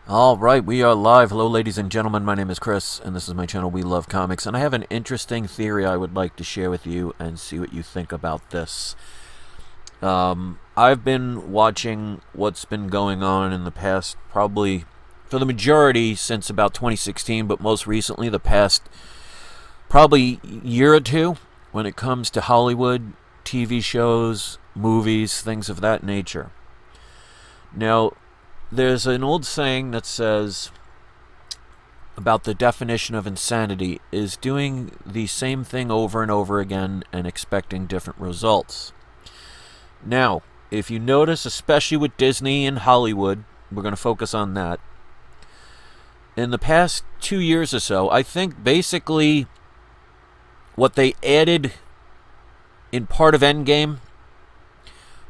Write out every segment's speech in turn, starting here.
All right, we are live. Hello, ladies and gentlemen. My name is Chris, and this is my channel, We Love Comics. And I have an interesting theory I would like to share with you and see what you think about this. I've been watching what's been going on in the past, probably for the majority since about 2016, but most recently the past probably year or two when it comes to Hollywood, TV shows, movies, things of that nature. Now, there's an old saying that says about the definition of insanity is doing the same thing over and over again and expecting different results. Now, if you notice, especially with Disney and Hollywood, we're going to focus on that. In the past 2 years or so, I think basically what they added in part of Endgame,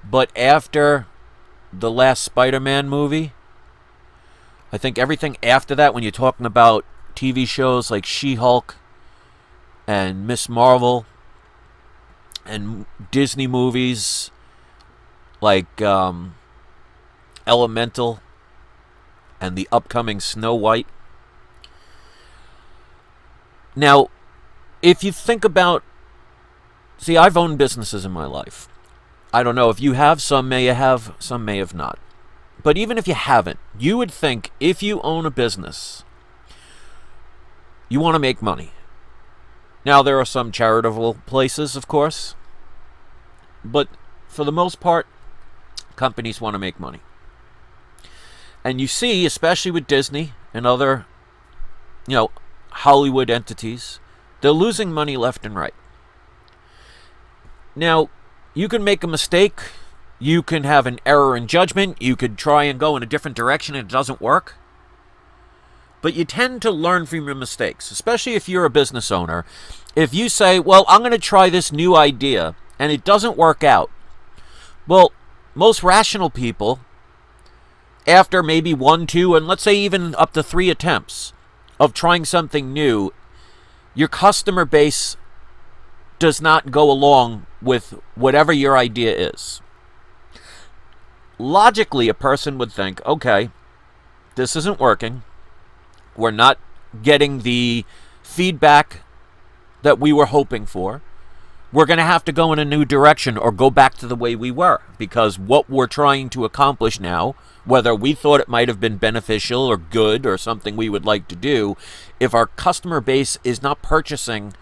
but after the last Spider-Man movie, I think everything after that, when you're talking about TV shows like She-Hulk and Miss Marvel and Disney movies like Elemental and the upcoming Snow White. Now, if you think about, see, I've owned businesses in my life. I don't know if you have, some may have, some may have not. But even if you haven't, you would think if you own a business, you want to make money. Now, there are some charitable places, of course, but for the most part, companies want to make money. And you see, especially with Disney and other, Hollywood entities, they're losing money left and right. Now, you can make a mistake. You can have an error in judgment. You could try and go in a different direction and it doesn't work. But you tend to learn from your mistakes, especially if you're a business owner. If you say, well, I'm going to try this new idea and it doesn't work out. Well, most rational people, after maybe 1, 2, and let's say even up to 3 attempts of trying something new, your customer base does not go along with whatever your idea is. Logically, a person would think, okay, this isn't working. We're not getting the feedback that we were hoping for. We're going to have to go in a new direction or go back to the way we were, because what we're trying to accomplish now, whether we thought it might have been beneficial or good or something we would like to do, if our customer base is not purchasing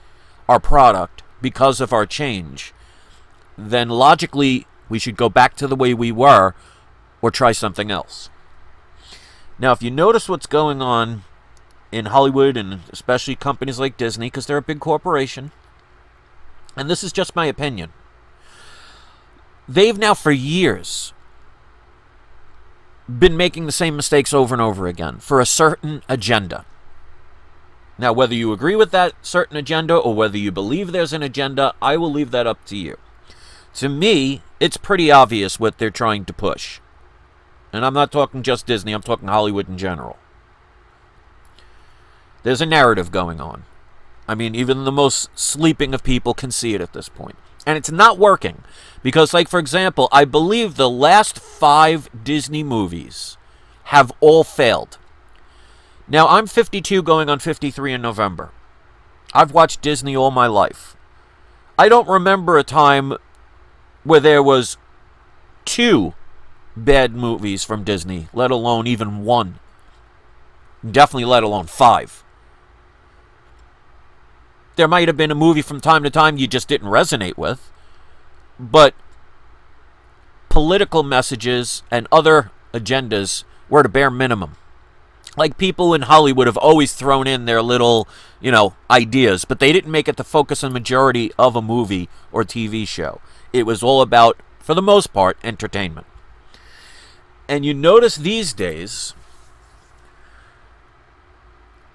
our product because of our change, then logically we should go back to the way we were or try something else. Now, if you notice what's going on in Hollywood and especially companies like Disney, because they're a big corporation, and this is just my opinion, they've now for years been making the same mistakes over and over again for a certain agenda. Now, whether you agree with that certain agenda or whether you believe there's an agenda, I will leave that up to you. To me, it's pretty obvious what they're trying to push. And I'm not talking just Disney, I'm talking Hollywood in general. There's a narrative going on. I mean, even the most sleeping of people can see it at this point. And it's not working. Because, like, for example, I believe the last 5 Disney movies have all failed. Now, I'm 52 going on 53 in November. I've watched Disney all my life. I don't remember a time where there was 2 bad movies from Disney, let alone even 1. Definitely let alone 5. There might have been a movie from time to time you just didn't resonate with, but political messages and other agendas were at a bare minimum. Like, people in Hollywood have always thrown in their little, ideas, but they didn't make it the focus and majority of a movie or TV show. It was all about, for the most part, entertainment. And you notice these days,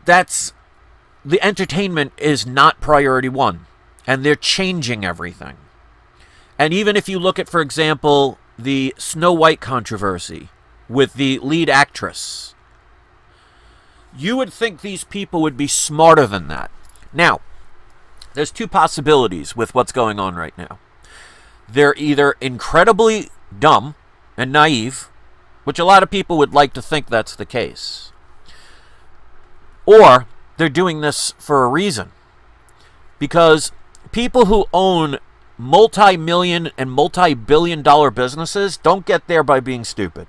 the entertainment is not priority one, and they're changing everything. And even if you look at, for example, the Snow White controversy with the lead actress, you would think these people would be smarter than that. Now, there's 2 possibilities with what's going on right now. They're either incredibly dumb and naive, which a lot of people would like to think that's the case. Or they're doing this for a reason. Because people who own multi-million and multi-billion-dollar businesses don't get there by being stupid.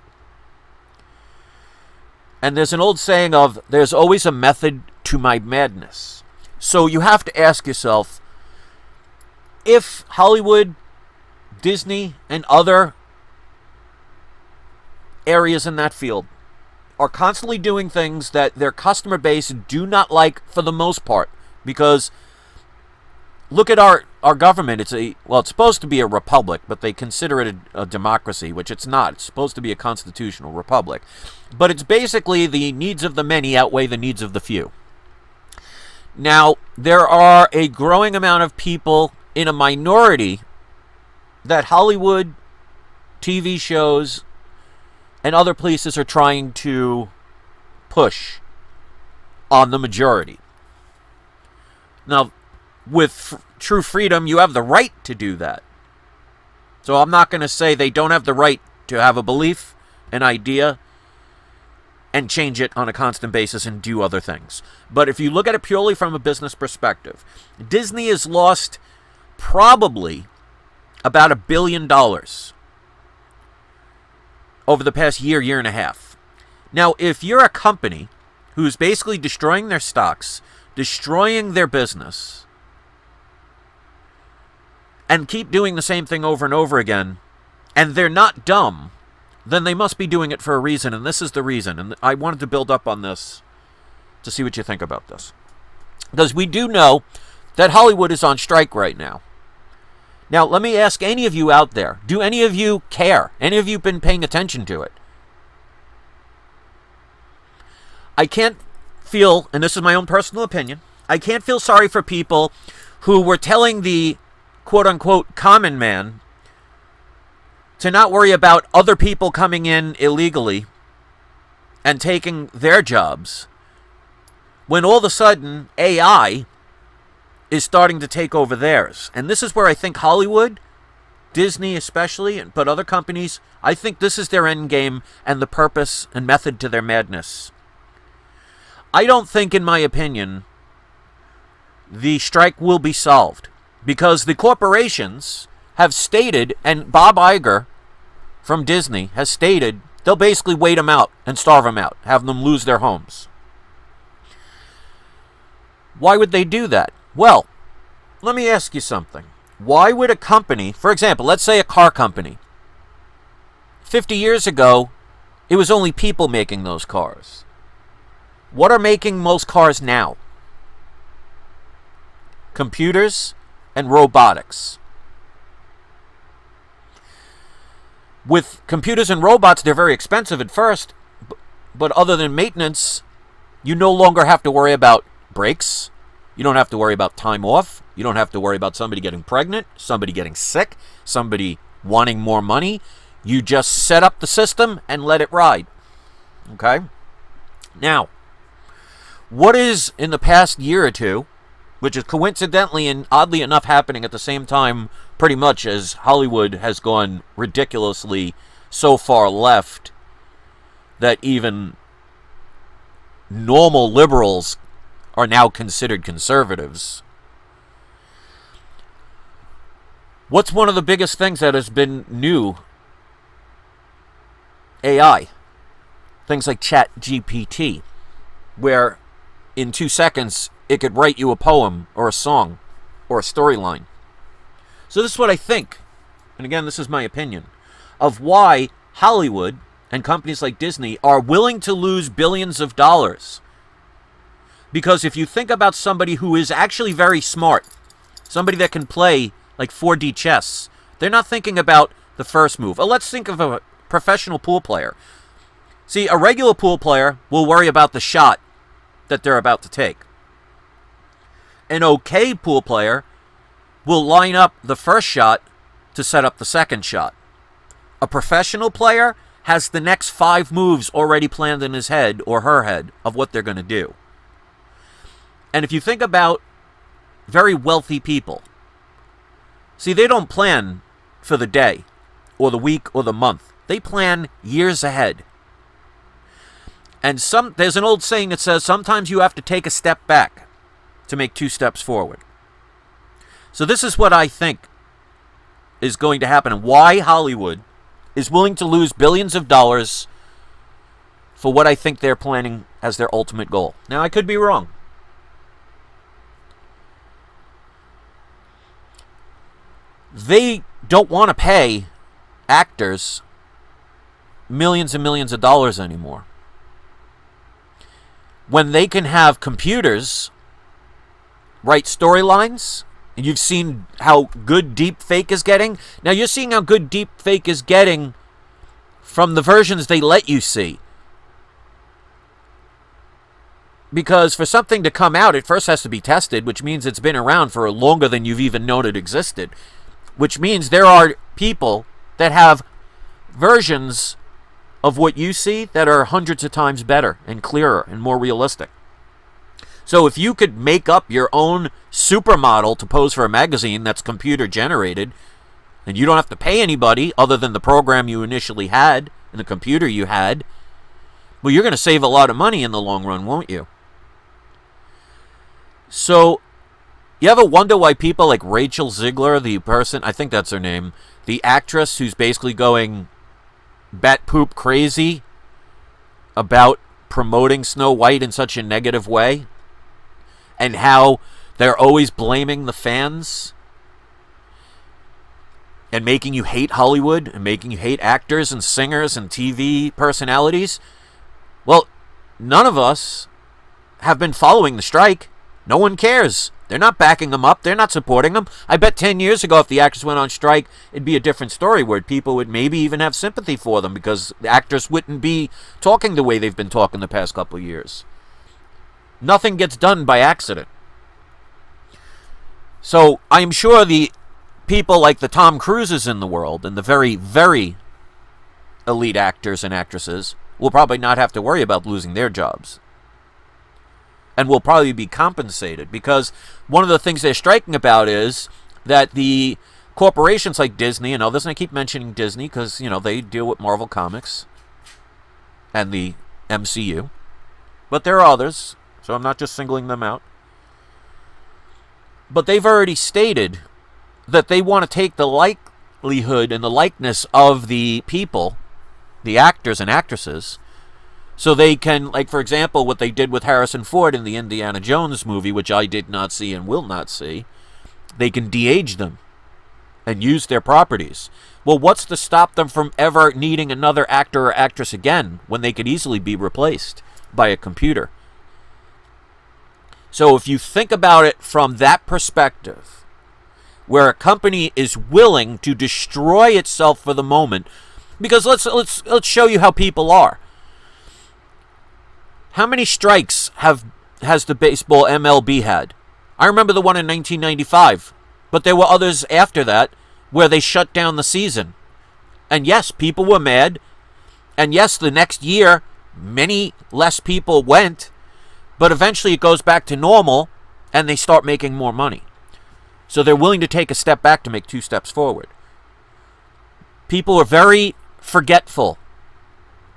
And there's an old saying of, there's always a method to my madness. So you have to ask yourself, if Hollywood, Disney, and other areas in that field are constantly doing things that their customer base do not like for the most part, because look at our government. It's supposed to be a republic, but they consider it a democracy, which it's not. It's supposed to be a constitutional republic. But it's basically the needs of the many outweigh the needs of the few. Now, there are a growing amount of people in a minority that Hollywood, TV shows, and other places are trying to push on the majority. Now, with true freedom, you have the right to do that. So I'm not going to say they don't have the right to have a belief, an idea, and change it on a constant basis and do other things. But if you look at it purely from a business perspective, Disney has lost probably about $1 billion over the past year and a half. Now, if you're a company who's basically destroying their stocks, destroying their business, and keep doing the same thing over and over again, and they're not dumb, then they must be doing it for a reason, and this is the reason. And I wanted to build up on this to see what you think about this. Because we do know that Hollywood is on strike right now. Now, let me ask any of you out there, do any of you care? Any of you been paying attention to it? I can't feel, and this is my own personal opinion, I can't feel sorry for people who were telling the quote-unquote common man to not worry about other people coming in illegally and taking their jobs, when all of a sudden AI is starting to take over theirs. And this is where I think Hollywood, Disney especially, but other companies, I think this is their end game and the purpose and method to their madness. I don't think, in my opinion, the strike will be solved, because the corporations have stated, and Bob Iger from Disney has stated, they'll basically wait them out and starve them out, have them lose their homes. Why would they do that? Well, let me ask you something. Why would a company, for example, let's say a car company, 50 years ago, it was only people making those cars. What are making most cars now? Computers and robotics. With computers and robots, they're very expensive at first, but other than maintenance, you no longer have to worry about brakes. You don't have to worry about time off. You don't have to worry about somebody getting pregnant, somebody getting sick, somebody wanting more money. You just set up the system and let it ride. Okay? Now, what is in the past year or two, which is coincidentally and oddly enough happening at the same time pretty much as Hollywood has gone ridiculously so far left that even normal liberals are now considered conservatives. What's one of the biggest things that has been new? AI. Things like ChatGPT, where in 2 seconds it could write you a poem or a song or a storyline. So this is what I think, and again, this is my opinion, of why Hollywood and companies like Disney are willing to lose billions of dollars. Because if you think about somebody who is actually very smart, somebody that can play like 4D chess, they're not thinking about the first move. Let's think of a professional pool player. See, a regular pool player will worry about the shot that they're about to take. An okay pool player will line up the first shot to set up the second shot. A professional player has the next 5 moves already planned in his head or her head of what they're going to do. And if you think about very wealthy people, see, they don't plan for the day or the week or the month. They plan years ahead. And there's an old saying that says sometimes you have to take a step back to make 2 steps forward. So this is what I think is going to happen, and why Hollywood is willing to lose billions of dollars for what I think they're planning as their ultimate goal. Now, I could be wrong. They don't want to pay actors millions and millions of dollars anymore, when they can have computers write storylines. And you've seen how good deep fake is getting. Now you're seeing how good deep fake is getting from the versions they let you see. Because for something to come out, it first has to be tested, which means it's been around for longer than you've even known it existed. Which means there are people that have versions of what you see that are hundreds of times better and clearer and more realistic. So if you could make up your own supermodel to pose for a magazine that's computer generated, and you don't have to pay anybody other than the program you initially had and the computer you had, well, you're going to save a lot of money in the long run, won't you? So you ever wonder why people like H0llyw00d, the person, I think that's her name, the actress who's basically going bat poop crazy about promoting Snow White in such a negative way, and how they're always blaming the fans and making you hate Hollywood and making you hate actors and singers and TV personalities? Well, none of us have been following the strike. No one cares. They're not backing them up. They're not supporting them. I bet 10 years ago, if the actors went on strike, it'd be a different story where people would maybe even have sympathy for them because the actors wouldn't be talking the way they've been talking the past couple of years. Nothing gets done by accident. So I'm sure the people like the Tom Cruises in the world and the very, very elite actors and actresses will probably not have to worry about losing their jobs. And will probably be compensated, because one of the things they're striking about is that the corporations like Disney and others, and I keep mentioning Disney because, you know, they deal with Marvel Comics and the MCU, but there are others, so I'm not just singling them out. But they've already stated that they want to take the likelihood and the likeness of the people, the actors and actresses, so they can, like, for example, what they did with Harrison Ford in the Indiana Jones movie, which I did not see and will not see, they can de-age them and use their properties. Well, what's to stop them from ever needing another actor or actress again when they could easily be replaced by a computer? So if you think about it from that perspective, where a company is willing to destroy itself for the moment, because let's show you how people are. How many strikes has the baseball MLB had? I remember the one in 1995, but there were others after that where they shut down the season. And yes, people were mad. And yes, the next year, many less people went, but eventually it goes back to normal and they start making more money. So they're willing to take a step back to make 2 steps forward. People are very forgetful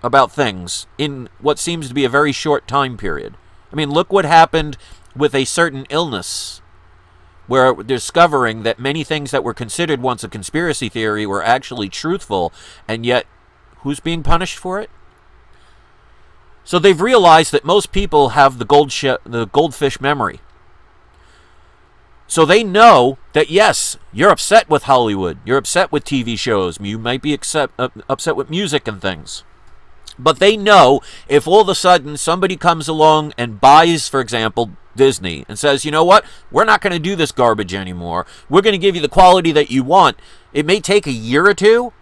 about things in what seems to be a very short time period. I mean, look what happened with a certain illness, where we're discovering that many things that were considered once a conspiracy theory were actually truthful, and yet who's being punished for it? So they've realized that most people have the goldfish memory. So they know that, yes, you're upset with Hollywood, you're upset with TV shows, you might be upset with music and things. But they know if all of a sudden somebody comes along and buys, for example, Disney and says, you know what, we're not going to do this garbage anymore. We're going to give you the quality that you want. It may take a year or two,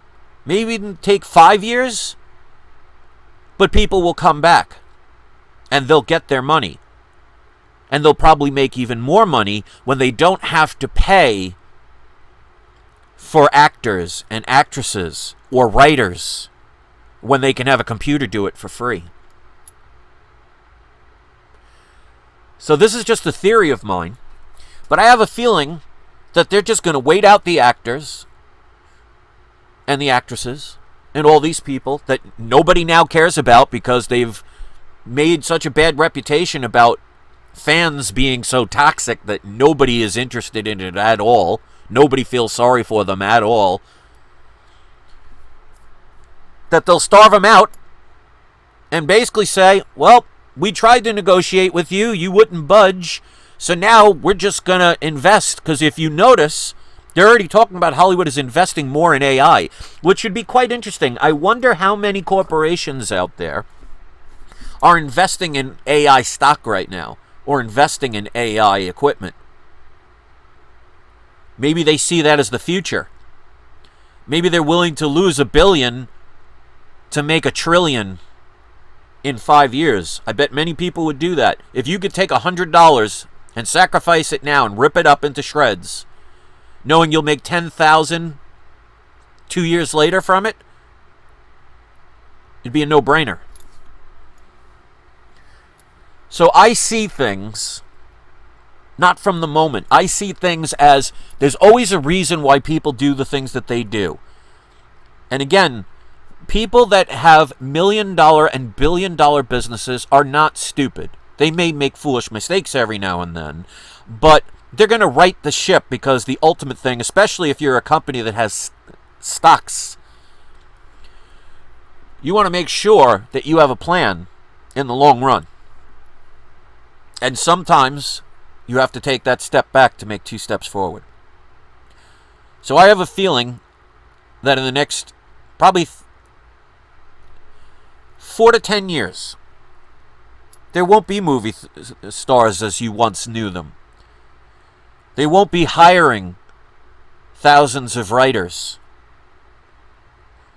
maybe even take 5 years, but people will come back and they'll get their money. And they'll probably make even more money when they don't have to pay for actors and actresses or writers, when they can have a computer do it for free. So this is just a theory of mine, but I have a feeling that they're just going to wait out the actors and the actresses and all these people that nobody now cares about because they've made such a bad reputation about fans being so toxic that nobody is interested in it at all. Nobody feels sorry for them at all. That they'll starve them out and basically say, well, we tried to negotiate with you. You wouldn't budge. So now we're just going to invest. Because if you notice, they're already talking about Hollywood is investing more in AI, which should be quite interesting. I wonder how many corporations out there are investing in AI stock right now or investing in AI equipment. Maybe they see that as the future. Maybe they're willing to lose $1 billion to make $1 trillion in 5 years. I bet many people would do that. If you could take $100 and sacrifice it now and rip it up into shreds, knowing you'll make $10,000 2 years later from it, it'd be a no-brainer. So I see things not from the moment. I see things as there's always a reason why people do the things that they do. And again, people that have $1 million and $1 billion businesses are not stupid. They may make foolish mistakes every now and then, but they're going to right the ship, because the ultimate thing, especially if you're a company that has stocks, you want to make sure that you have a plan in the long run. And sometimes you have to take that step back to make 2 steps forward. So I have a feeling that in the next probably 4 to 10 years, there won't be movie stars as you once knew them. They won't be hiring thousands of writers.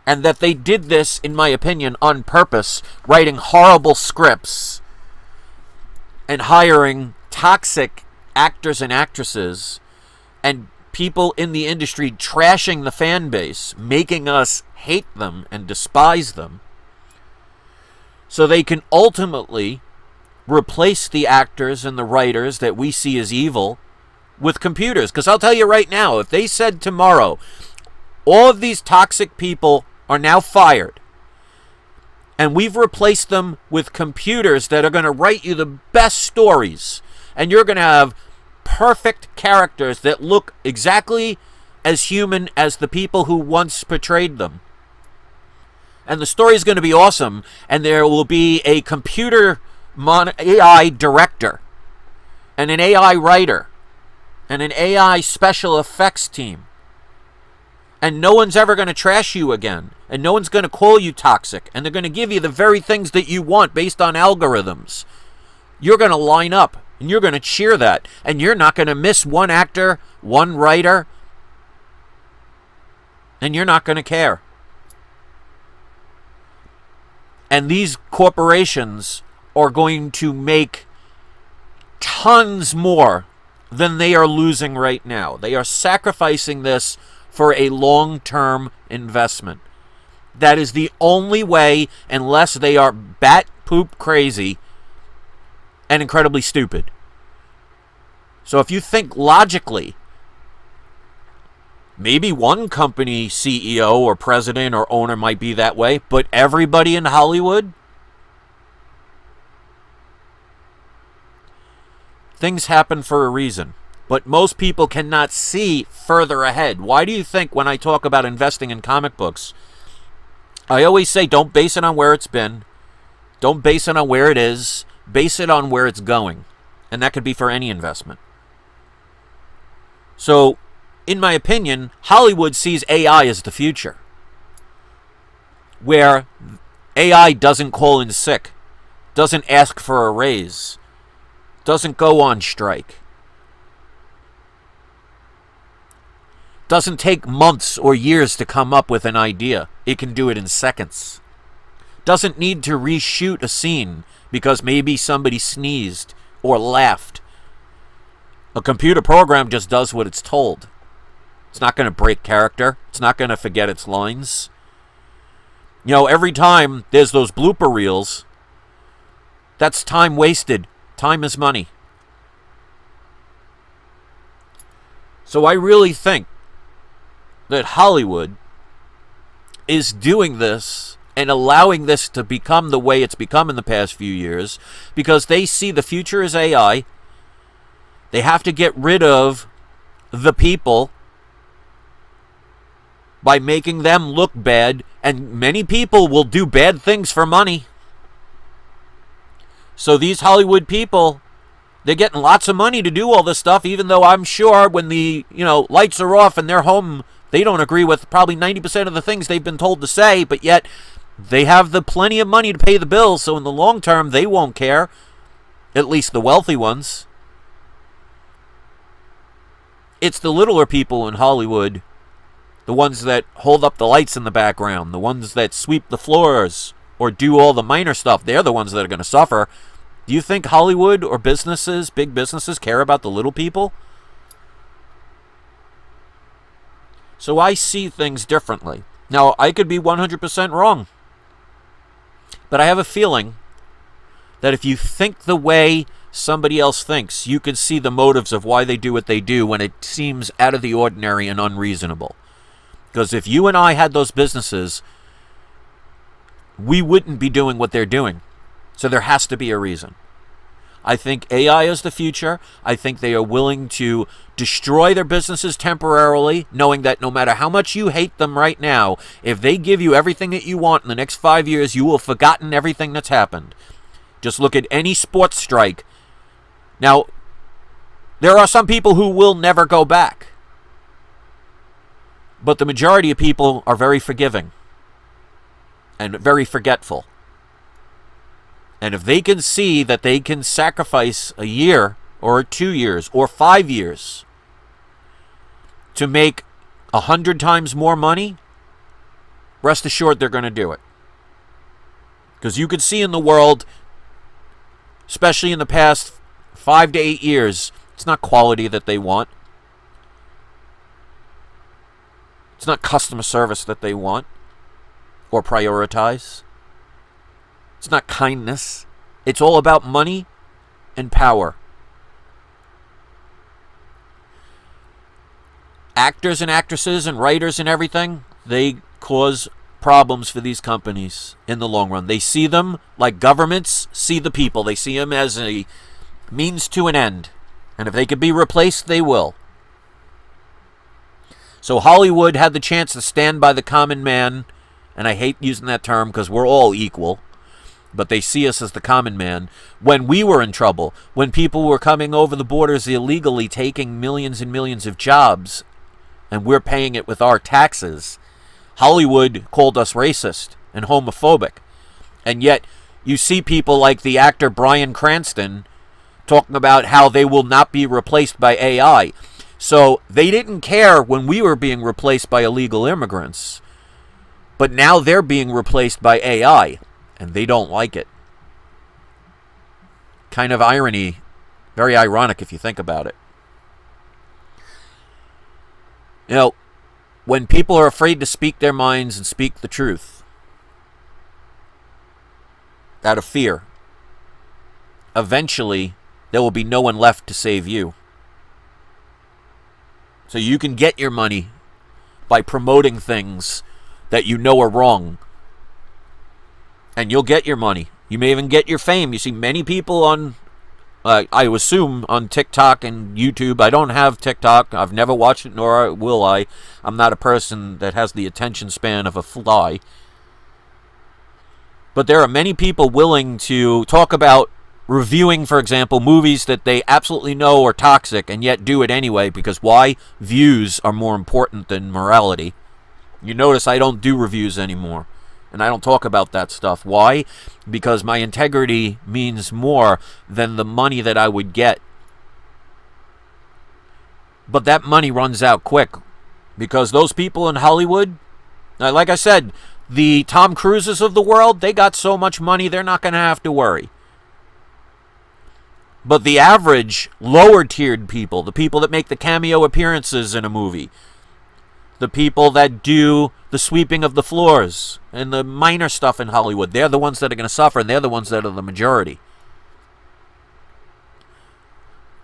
And that they did this, in my opinion, on purpose, writing horrible scripts and hiring toxic actors and actresses and people in the industry trashing the fan base, making us hate them and despise them, so they can ultimately replace the actors and the writers that we see as evil with computers. Because I'll tell you right now, if they said tomorrow, all of these toxic people are now fired, and we've replaced them with computers that are going to write you the best stories, and you're going to have perfect characters that look exactly as human as the people who once portrayed them, and the story is going to be awesome, and there will be a computer AI director and an AI writer and an AI special effects team, and no one's ever going to trash you again, and no one's going to call you toxic, and they're going to give you the very things that you want based on algorithms. You're going to line up, and you're going to cheer that, and you're not going to miss one actor, one writer, and you're not going to care. And these corporations are going to make tons more than they are losing right now. They are sacrificing this for a long-term investment. That is the only way, unless they are bat poop crazy and incredibly stupid. So if you think logically, maybe one company CEO or president or owner might be that way, but everybody in Hollywood? Things happen for a reason, but most people cannot see further ahead. Why do you think when I talk about investing in comic books, I always say don't base it on where it's been, don't base it on where it is, base it on where it's going. And that could be for any investment. So, in my opinion, Hollywood sees AI as the future, where AI doesn't call in sick, doesn't ask for a raise, doesn't go on strike, doesn't take months or years to come up with an idea. It can do it in seconds. Doesn't need to reshoot a scene because maybe somebody sneezed or laughed. A computer program just does what it's told. It's not going to break character. It's not going to forget its lines. You know, every time there's those blooper reels, that's time wasted. Time is money. So I really think that Hollywood is doing this and allowing this to become the way it's become in the past few years, because they see the future as AI. They have to get rid of the people by making them look bad, and many people will do bad things for money. So these Hollywood people, they're getting lots of money to do all this stuff, even though I'm sure when the lights are off and they're home, they don't agree with probably 90% of the things they've been told to say, but yet they have the plenty of money to pay the bills, so in the long term, they won't care, at least the wealthy ones. It's the littler people in Hollywood, the ones that hold up the lights in the background, the ones that sweep the floors or do all the minor stuff. They're the ones that are going to suffer. Do you think Hollywood or businesses, big businesses, care about the little people? So I see things differently. Now, I could be 100% wrong. But I have a feeling that if you think the way somebody else thinks, you can see the motives of why they do what they do when it seems out of the ordinary and unreasonable. Because if you and I had those businesses, we wouldn't be doing what they're doing. So there has to be a reason. I think AI is the future. I think they are willing to destroy their businesses temporarily, knowing that no matter how much you hate them right now, if they give you everything that you want in the next 5 years, you will have forgotten everything that's happened. Just look at any sports strike. Now, there are some people who will never go back. But the majority of people are very forgiving and very forgetful. And if they can see that they can sacrifice a year or 2 years or 5 years to make 100 times more money, rest assured they're going to do it. Because you could see in the world, especially in the past 5 to 8 years, it's not quality that they want. It's not customer service that they want or prioritize. It's not kindness. It's all about money and power. Actors and actresses and writers and everything, they cause problems for these companies in the long run. They see them like governments see the people. They see them as a means to an end. And if they could be replaced, they will. So Hollywood had the chance to stand by the common man, and I hate using that term because we're all equal, but they see us as the common man. When we were in trouble, when people were coming over the borders illegally, taking millions and millions of jobs, and we're paying it with our taxes, Hollywood called us racist and homophobic. And yet, you see people like the actor Bryan Cranston talking about how they will not be replaced by AI. So they didn't care when we were being replaced by illegal immigrants. But now they're being replaced by AI, and they don't like it. Kind of irony. Very ironic if you think about it. You know, when people are afraid to speak their minds and speak the truth, out of fear, eventually there will be no one left to save you. So you can get your money by promoting things that you know are wrong. And you'll get your money. You may even get your fame. You see many people on, I assume, on TikTok and YouTube. I don't have TikTok. I've never watched it, nor will I. I'm not a person that has the attention span of a fly. But there are many people willing to talk about reviewing, for example, movies that they absolutely know are toxic and yet do it anyway, because why? Views are more important than morality. You notice I don't do reviews anymore, and I don't talk about that stuff. Why? Because my integrity means more than the money that I would get. But that money runs out quick, because those people in Hollywood, like I said, the Tom Cruises of the world, they got so much money they're not going to have to worry. But the average, lower-tiered people, the people that make the cameo appearances in a movie, the people that do the sweeping of the floors and the minor stuff in Hollywood, they're the ones that are going to suffer, and they're the ones that are the majority.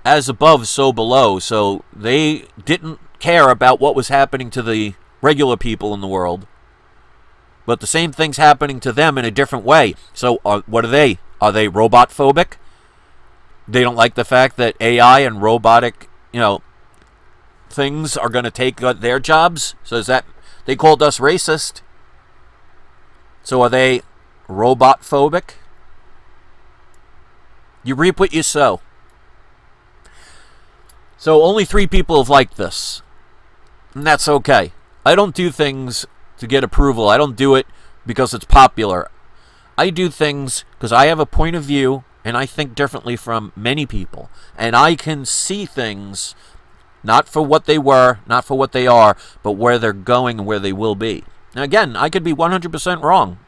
As above, so below. So they didn't care about what was happening to the regular people in the world. But the same thing's happening to them in a different way. So what are they? Are they robot phobic? They don't like the fact that AI and robotic, things are going to take their jobs. So is that they called us racist? So are they robot phobic? You reap what you sow. So only 3 people have liked this. And that's okay. I don't do things to get approval. I don't do it because it's popular. I do things because I have a point of view and I think differently from many people. And I can see things not for what they were, not for what they are, but where they're going and where they will be. Now again, I could be 100% wrong.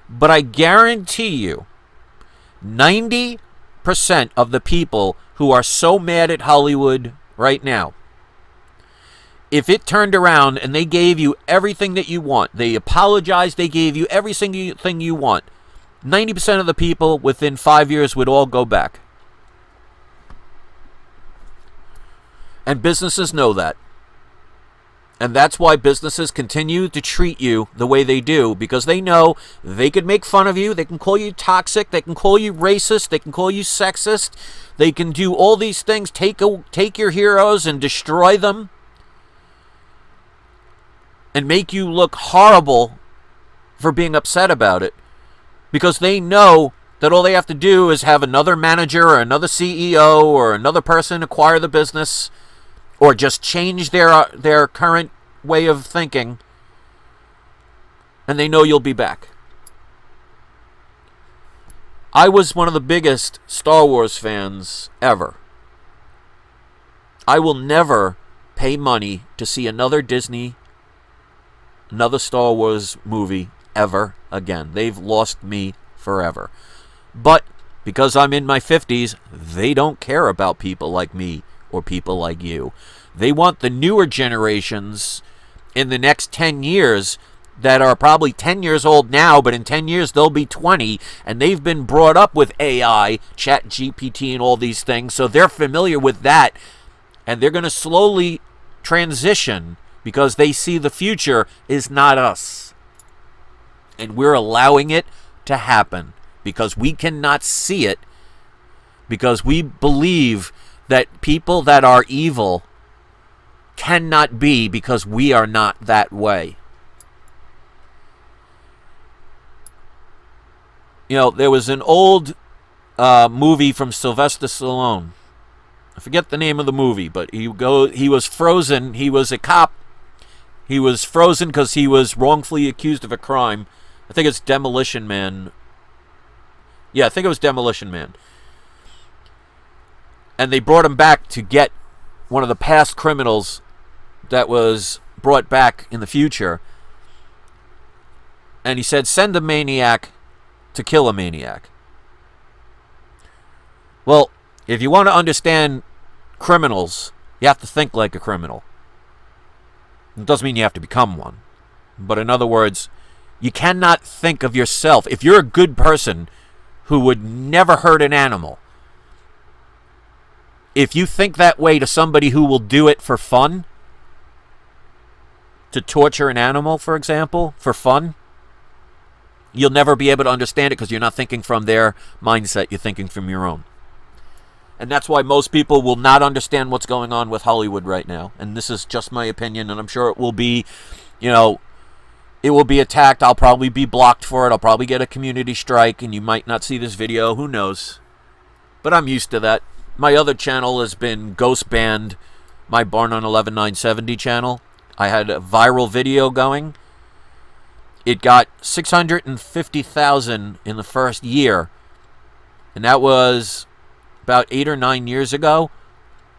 But I guarantee you, 90% of the people who are so mad at Hollywood right now, if it turned around and they gave you everything that you want, they apologized, they gave you every single thing you want, 90% of the people within 5 years would all go back. And businesses know that. And that's why businesses continue to treat you the way they do, because they know they could make fun of you, they can call you toxic, they can call you racist, they can call you sexist, they can do all these things, take your heroes and destroy them, and make you look horrible for being upset about it, because they know that all they have to do is have another manager or another CEO or another person acquire the business, or just change their current way of thinking, and they know you'll be back. I was one of the biggest Star Wars fans ever. I will never pay money to see another Star Wars movie ever again. They've lost me forever. But because I'm in my 50s, they don't care about people like me or people like you. They want the newer generations in the next 10 years that are probably 10 years old now, but in 10 years they'll be 20, and they've been brought up with AI, Chat GPT, and all these things, so they're familiar with that, and they're going to slowly transition because they see the future is not us. And we're allowing it to happen because we cannot see it, because we believe that people that are evil cannot be, because we are not that way. There was an old movie from Sylvester Stallone. I forget the name of the movie, but he was frozen. He was a cop. He was frozen because he was wrongfully accused of a crime. I think it's Demolition Man. Yeah, I think it was Demolition Man. And they brought him back to get one of the past criminals that was brought back in the future. And he said, send a maniac to kill a maniac. Well, if you want to understand criminals, you have to think like a criminal. It doesn't mean you have to become one. But in other words, you cannot think of yourself. If you're a good person who would never hurt an animal, if you think that way to somebody who will do it for fun, to torture an animal, for example, for fun, you'll never be able to understand it because you're not thinking from their mindset, you're thinking from your own. And that's why most people will not understand what's going on with Hollywood right now. And this is just my opinion, and I'm sure it will be, it will be attacked. I'll probably be blocked for it. I'll probably get a community strike, and you might not see this video. Who knows? But I'm used to that. My other channel has been ghost banned, my Barn on 11970 channel. I had a viral video going. It got 650,000 in the first year, and that was about 8 or 9 years ago.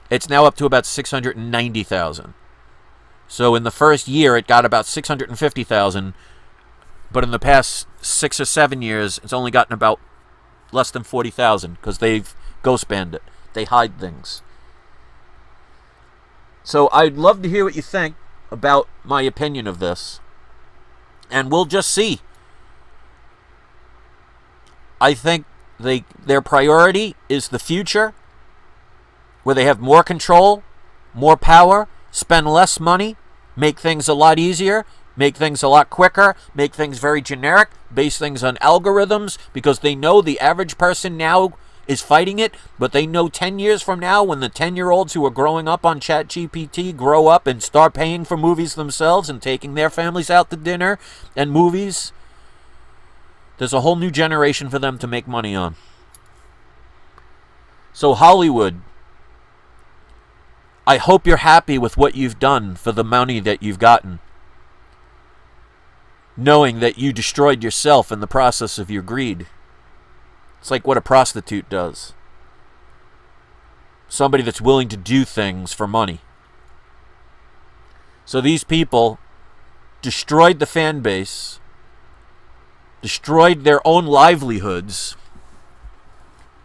It's now up to about 690,000. So in the first year, it got about 650,000, but in the past 6 or 7 years, it's only gotten about less than 40,000 because they've ghost banned it. They hide things. So I'd love to hear what you think about my opinion of this. And we'll just see. I think their priority is the future, where they have more control, more power, spend less money, make things a lot easier, make things a lot quicker, make things very generic, base things on algorithms, because they know the average person now is fighting it, but they know 10 years from now, when the 10-year-olds who are growing up on ChatGPT grow up and start paying for movies themselves and taking their families out to dinner and movies, there's a whole new generation for them to make money on. So Hollywood, I hope you're happy with what you've done for the money that you've gotten, knowing that you destroyed yourself in the process of your greed. It's like what a prostitute does. Somebody that's willing to do things for money. So these people destroyed the fan base, destroyed their own livelihoods,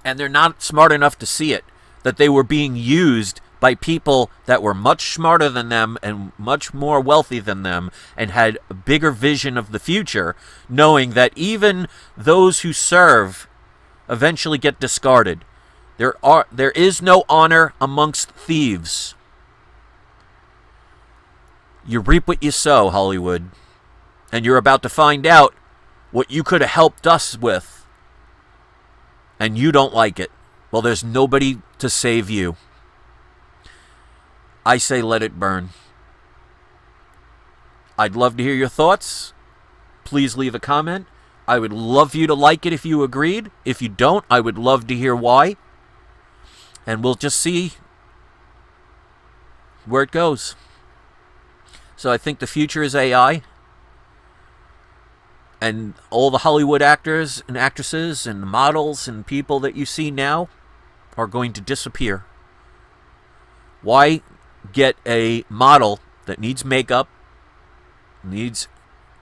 and they're not smart enough to see it, that they were being used by people that were much smarter than them and much more wealthy than them and had a bigger vision of the future, knowing that even those who serve eventually get discarded. There is no honor amongst thieves. You reap what you sow, Hollywood. And you're about to find out what you could have helped us with. And you don't like it. Well, there's nobody to save you. I say let it burn. I'd love to hear your thoughts. Please leave a comment. I would love you to like it if you agreed. If you don't, I would love to hear why. And we'll just see where it goes. So I think the future is AI. And all the Hollywood actors and actresses and models and people that you see now are going to disappear. Why get a model that needs makeup, needs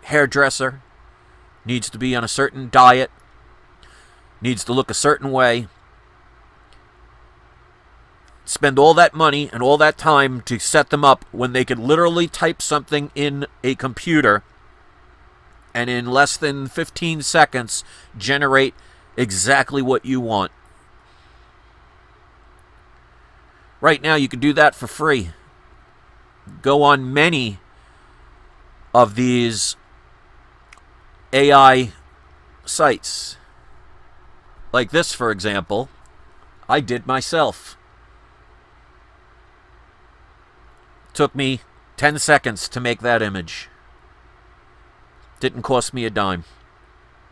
hairdresser, needs to be on a certain diet, needs to look a certain way, spend all that money and all that time to set them up when they could literally type something in a computer and in less than 15 seconds generate exactly what you want? Right now you can do that for free. Go on many of these AI sites. Like this, for example, I did myself. Took me 10 seconds to make that image. Didn't cost me a dime.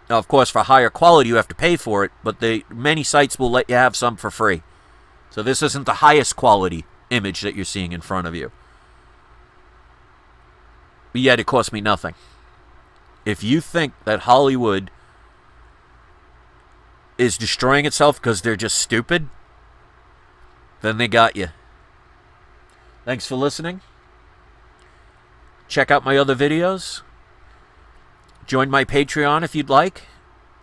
Now, of course, for higher quality, you have to pay for it, but many sites will let you have some for free. So this isn't the highest quality image that you're seeing in front of you. But yet it cost me nothing. If you think that Hollywood is destroying itself because they're just stupid, then they got you. Thanks for listening. Check out my other videos. Join my Patreon if you'd like,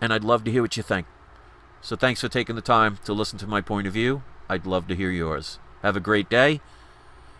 and I'd love to hear what you think. So thanks for taking the time to listen to my point of view. I'd love to hear yours. Have a great day.